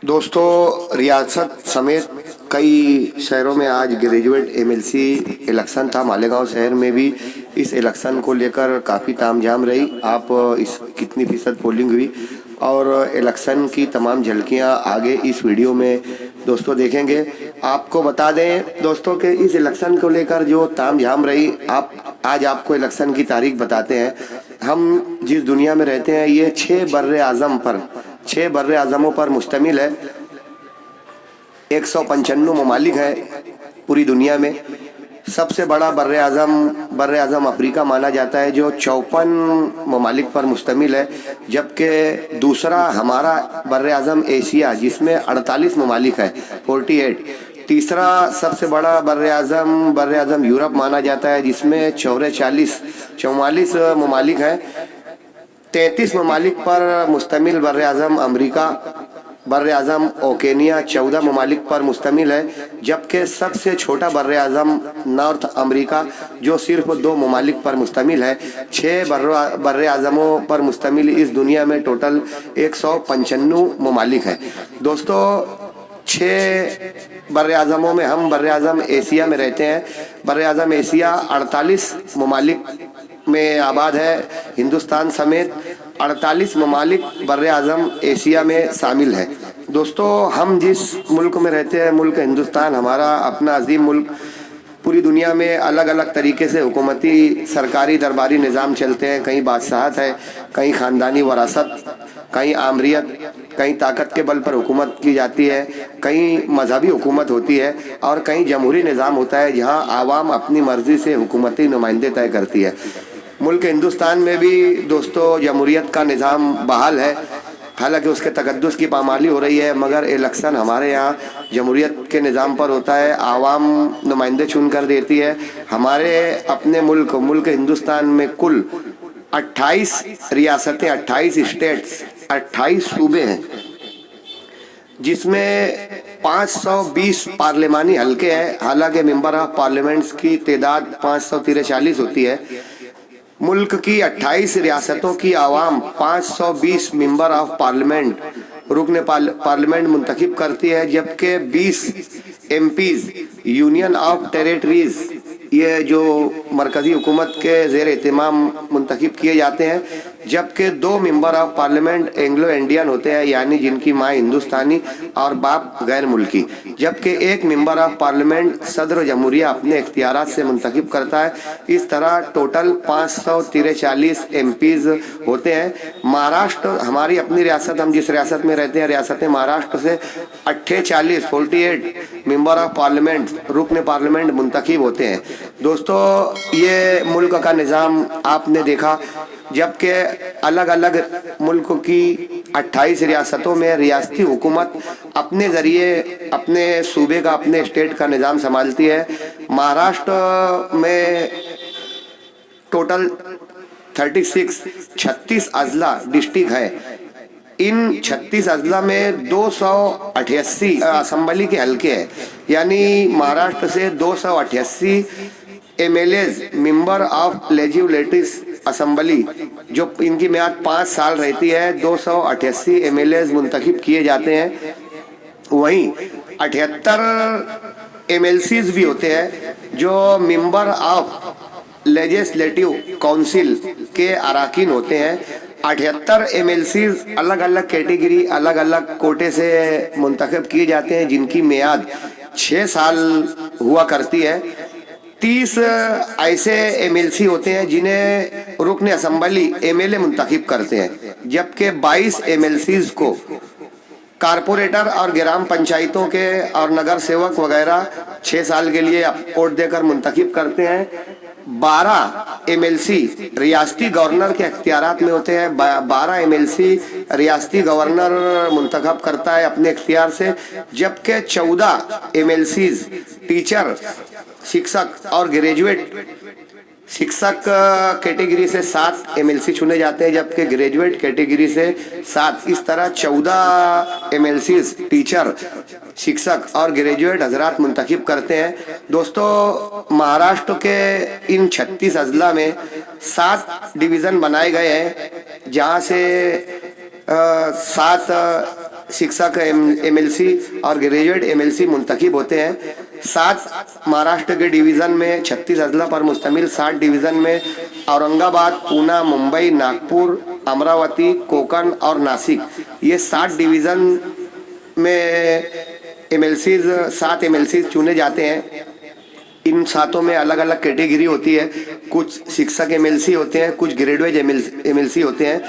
दोस्तों, रियासत समेत कई शहरों में आज ग्रेजुएट एमएलसी इलेक्शन था। मालेगांव शहर में भी इस इलेक्शन को लेकर काफ़ी तामझाम रही। आप इस कितनी फीसद पोलिंग हुई और इलेक्शन की तमाम झलकियां आगे इस वीडियो में दोस्तों देखेंगे। आपको बता दें दोस्तों कि इस इलेक्शन को लेकर जो तामझाम रही, आज आपको इलेक्शन की तारीख बताते हैं। हम जिस दुनिया में रहते हैं ये 6 बर्रे आज़मों पर मुश्तमिल है। 195 ममालिक है पूरी दुनिया में। सबसे बड़ा बर्रे आज़म अफ्रीका माना जाता है जो 54 ममालिक पर मुश्तमिल है, जबकि दूसरा हमारा बर्रे आज़म एशिया जिसमें 48 ममालिक है, 48। तीसरा सबसे बड़ा बर्रे आज़म यूरोप माना जाता है जिसमें 44 ममालिक हैं। 33 ममालिक पर मुश्तमिल बर्रे आज़म अमरीका, बर्रे आज़म ओकेनिया 14 ममालिक पर मुश्तमिल है, जबकि सबसे छोटा बर्रे आज़म नॉर्थ अमेरिका जो सिर्फ 2 ममालिक पर मुश्तमिल है। 6 बर्रे आज़मों पर मुश्तमिल इस दुनिया में टोटल 195 ममालिक हैं। दोस्तों, 6 बर्रे आज़मों में हम बर्रे आज़म एशिया में रहते हैं। बर्रे आज़म एशिया 48 ममालिक में आबाद है। हिंदुस्तान समेत 48 ममालिक बर्रे आज़म एशिया में शामिल है। दोस्तों, हम जिस मुल्क में रहते हैं, मुल्क हिंदुस्तान हमारा अपना अजीम मुल्क, पूरी दुनिया में अलग अलग तरीके से हुकूमती सरकारी दरबारी निज़ाम चलते हैं। कहीं बादशाहत है, कहीं ख़ानदानी वरासत, कहीं आमरियत, कहीं ताकत के बल पर हुकूमत की जाती है, कहीं मजहबी हुकूमत होती है और कहीं जमहूरी निज़ाम होता है जहां आवाम अपनी मर्ज़ी से हुकूमती नुमाइंदे तय करती है। मुल्क हिंदुस्तान में भी दोस्तों जमहूरियत का निज़ाम बहाल है। हालांकि उसके तकद्दुस की पामाली हो रही है, मगर इलेक्शन हमारे यहाँ जमहूरियत के निज़ाम पर होता है। आवाम नुमाइंदे चुन कर देती है। हमारे अपने मुल्क हिंदुस्तान में कुल 28 रियासतें, 28 स्टेट्स, 28 सूबे हैं, जिसमें 520 पार्लिमानी हल्के हैं। हालांकि मेंबर ऑफ पार्लियामेंट्स की तादाद 543 होती है। मुल्क की 28 रियासतों की आवाम 520 मेंबर ऑफ पार्लियामेंट, रुकन पार्लियामेंट मुंतखब करती है, जबकि 20 एमपीज यूनियन ऑफ टेरिटरीज, ये जो मरकज़ी हुकूमत के ज़ेर एहतमाम मुंतखब किए जाते हैं, जबकि 2 member of parliament Anglo Indian होते हैं, यानी जिनकी माँ हिंदुस्तानी और बाप गैर मुल्की, जबकि 1 मेंबर ऑफ पार्लियामेंट सदर जमहूरिया अपने इख्तियारात से मुंतखब करता है। इस तरह टोटल 543 एमपीज होते हैं। महाराष्ट्र हमारी अपनी रियासत, हम जिस रियासत में रहते हैं, रियासत महाराष्ट्र से 48 मेंबर ऑफ पार्लियामेंट, रुकन पार्लियामेंट मुंतखब होते हैं। दोस्तों, ये मुल्क का निज़ाम आपने देखा, जबकि अलग अलग मुल्क की 28 रियासतों में रियासती हुकूमत अपने ज़रिए अपने सूबे का, अपने स्टेट का निज़ाम संभालती है। महाराष्ट्र में टोटल 36 अजला डिस्ट्रिक्ट है। इन 36 अजला में 288 असम्बली के हल्के हैं, यानी महाराष्ट्र से 288 MLAs, member of legislative assembly, जो इनकी मियाद 5 साल रहती है, 288 एमएलएज मुंतखब किए जाते हैं। वहीं 78 एमएलसीज भी होते हैं जो मेंबर ऑफ लेजिस्लेटिव काउंसिल के अराकीन होते हैं। 78 एमएलसीज अलग अलग कैटेगरी, अलग अलग कोटे से मुंतखब किए जाते हैं, जिनकी मियाद 6 साल हुआ करती है। 30 ऐसे एमएलसी होते हैं जिन्हें रुकन असम्बली एमएलए मुंतखब करते हैं, जबकि 22 एमएलसीज को कारपोरेटर और ग्राम पंचायतों के और नगर सेवक वगैरह 6 साल के लिए वोट देकर मुंतखब करते हैं। 12 एमएलसी रियासती गवर्नर के अख्तियारात में होते हैं। 12 एमएलसी रियासती गवर्नर मुंतखब करता है अपने इख्तियार से, जबकि 14 एमएलसीज टीचर, शिक्षक और ग्रेजुएट शिक्षक कैटेगरी से 7 एमएलसी चुने जाते हैं, जबकि ग्रेजुएट कैटेगरी से 7। इस तरह 14 एमएलसी टीचर, शिक्षक और ग्रेजुएट हजरात मुंतखब करते हैं। दोस्तों, महाराष्ट्र के इन 36 अजला में 7 डिवीज़न बनाए गए हैं, जहाँ से 7 शिक्षक एमएलसी और ग्रेजुएट एमएलसी मुंतखब होते हैं। 7 महाराष्ट्र के डिवीज़न में 36 अजला पर मुश्तमिल 60 डिवीज़न में औरंगाबाद, पूना, मुंबई, नागपुर, अमरावती, कोकण और नासिक, ये 7 डिवीज़न में एमएलसीज 7 एमएलसीज चुने जाते हैं। इन 7 में अलग अलग कैटेगरी होती है, कुछ शिक्षक एमएलसी होते हैं, कुछ ग्रेजुएट एमएलसी होते हैं।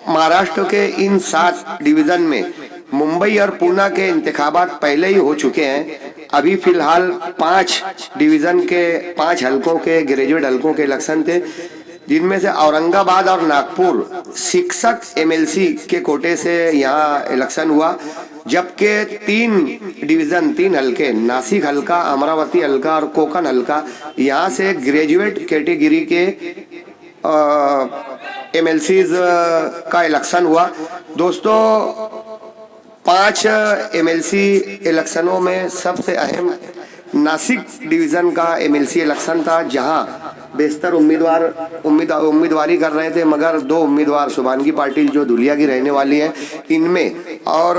महाराष्ट्र के इन 7 डिवीज़न में मुंबई और पूना के इंतखाबात पहले ही हो चुके हैं। अभी फिलहाल 5 डिवीज़न के 5 हलकों के ग्रेजुएट हलकों के इलेक्शन थे, जिनमें से औरंगाबाद और नागपुर शिक्षक एमएलसी के कोटे से यहाँ इलेक्शन हुआ, जबकि 3 हलके नासिक हलका, अमरावती हलका और कोकण हलका, यहाँ से ग्रेजुएट कैटेगरी के एमएलसीज का इलेक्शन हुआ। दोस्तों, 5 एमएलसी इलेक्शनों में सबसे अहम नासिक डिवीज़न का एमएलसी इलेक्शन था, जहां बेशतर उम्मीदवारी कर रहे थे, मगर 2 उम्मीदवार शुभांगी पाटिल जो धुलिया की रहने वाली हैं इनमें, और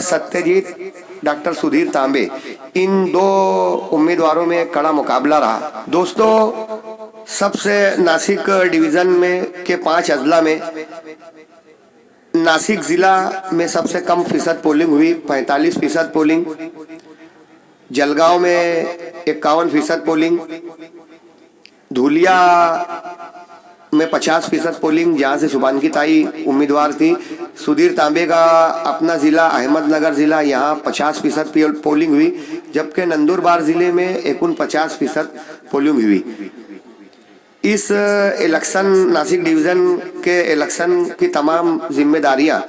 सत्यजीत डॉक्टर सुधीर तांबे, इन 2 उम्मीदवारों में कड़ा मुकाबला रहा। दोस्तों, सबसे नासिक डिवीज़न में के 5 अजला में नासिक जिला में सबसे कम फीसद पोलिंग हुई, 45% पोलिंग। जलगांव में 51% पोलिंग। धुलिया में 50% पोलिंग, जहां से शुभांगी ताई उम्मीदवार थी। सुधीर तांबे का अपना जिला अहमदनगर जिला, यहाँ 50% पोलिंग हुई, जबकि नंदुरबार जिले में 49% पोलिंग हुई। इस इलेक्शन नासिक डिवीज़न के इलेक्शन की तमाम जिम्मेदारियां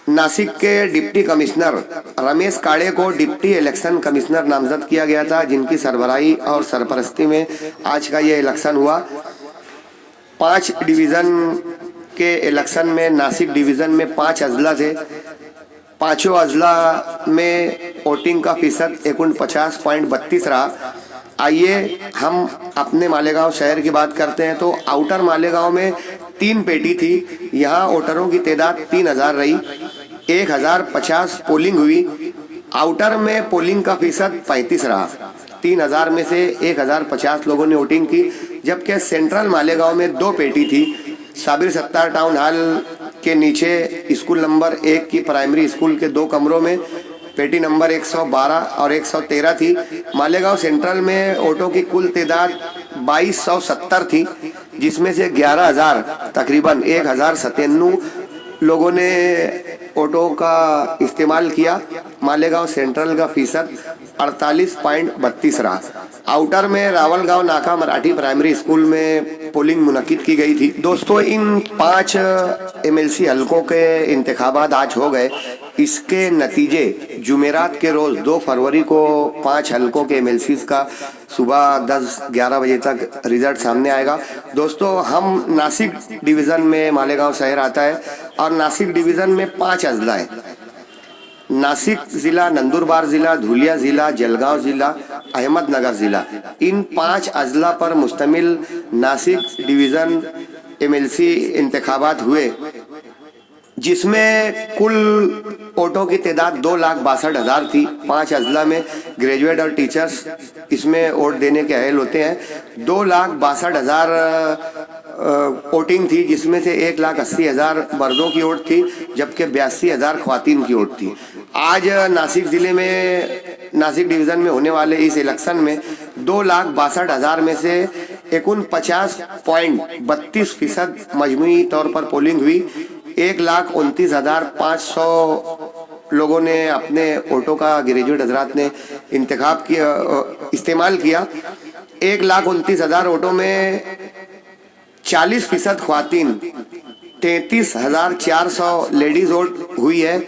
नासिक के डिप्टी कमिश्नर रमेश काड़े को डिप्टी इलेक्शन कमिश्नर नामजद किया गया था, जिनकी सरबराही और सरपरस्ती में आज का ये इलेक्शन हुआ। 5 डिवीज़न के इलेक्शन में नासिक डिवीज़न में 5 अजला थे। 5 अजला में वोटिंग का फीसद 49.32 रहा। आइए हम अपने मालेगांव शहर की बात करते हैं। तो आउटर मालेगांव में 3 पेटी थी, यहाँ वोटरों की तादाद 3000 रही, 1050 पोलिंग हुई। आउटर में पोलिंग का फीसद 35 रहा। 3000 में से 1050 लोगों ने वोटिंग की, जबकि सेंट्रल मालेगांव में 2 पेटी थी। साबिर सत्तार टाउन हॉल के नीचे स्कूल नंबर 1 की प्राइमरी स्कूल के 2 कमरों में पेटी नंबर 112 और 113 थी। मालेगांव सेंट्रल में वोटों की कुल तादाद 2270 थी, जिसमें से 11,000 तकरीबन 1097 लोगों ने वोटों का इस्तेमाल किया। मालेगांव सेंट्रल का फीसद 48.32 रहा। आउटर में रावलगांव नाका मराठी प्राइमरी स्कूल में पोलिंग मुनक्किद की गई थी। दोस्तों, इन 5 एमएलसी हलकों के इंतखाबात आज हो गए। इसके नतीजे जुमेरात के रोज 2 फरवरी को 5 हलकों के एमएलसीज का सुबह 10-11 बजे तक रिजल्ट सामने आएगा। दोस्तों, हम नासिक डिवीज़न में मालेगांव शहर आता है और नासिक डिवीज़न में 5 अजला है। नासिक जिला, नंदुरबार जिला, धुलिया जिला, जलगांव जिला, अहमदनगर जिला, इन 5 अजला पर मुश्तमिल नासिक डिवीज़न एमएलसी इंतखाबात हुए, जिसमें कुल वोटों की तादाद 2,62,000 थी। 5 अजला में ग्रेजुएट और टीचर्स इसमें वोट देने के अहल होते हैं। 2,62,000 वोटिंग थी, जिसमें से 1,80,000 मर्दों की वोट थी, जबकि 82,000 ख्वातीन की वोट थी। आज नासिक जिले में नासिक डिवीज़न में होने वाले इस इलेक्शन में 2,62,000 में से 49.32% मजमूई तौर पर पोलिंग हुई। 1,29,500 लोगों ने अपने वोटों का ग्रेजुएट हजरात ने इंतखाब किया, इस्तेमाल किया। 1,29,000 वोटों में 40% ख्वातीन, 33,400 लेडीज वोट हुई है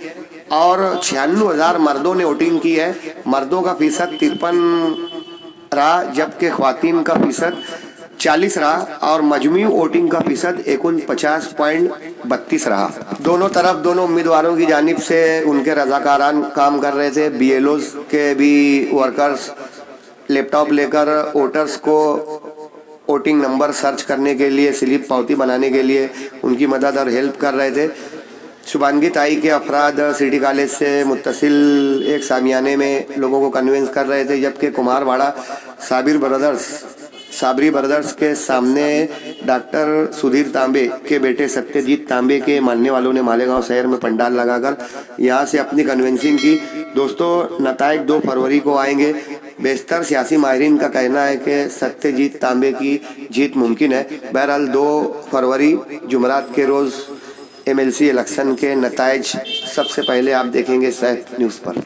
और 96,000 मर्दों ने वोटिंग की है। मर्दों का फीसद 53 रहा, जबकि ख्वातीन का फीसद 40 रहा और मजमूई वोटिंग का फीसद 49.32 रहा। दोनों तरफ दोनों उम्मीदवारों की जानिब से उनके रजाकारान काम कर रहे थे। बीएलओज के भी वर्कर्स लैपटॉप लेकर वोटर्स को वोटिंग नंबर सर्च करने के लिए, स्लिप पावती बनाने के लिए उनकी मदद और हेल्प कर रहे थे। शुभांगी ताई के अफराद सिटी कॉलेज से मुत्तसिल एक सामियाने में लोगों को कन्विंस कर रहे थे, जबकि कुमारवाड़ा साबरी ब्रदर्स के सामने डॉक्टर सुधीर तांबे के बेटे सत्यजीत तांबे के मानने वालों ने मालेगांव शहर में पंडाल लगाकर यहां से अपनी कन्विंसिंग की। दोस्तों, नताइज 2 फरवरी को आएंगे। बेशतर सियासी माहिरीन का कहना है कि सत्यजीत तांबे की जीत मुमकिन है। बहरहाल 2 फरवरी जुमरात के रोज़ MLC इलेक्शन के नताइज सबसे पहले आप देखेंगे सहत न्यूज़ पर।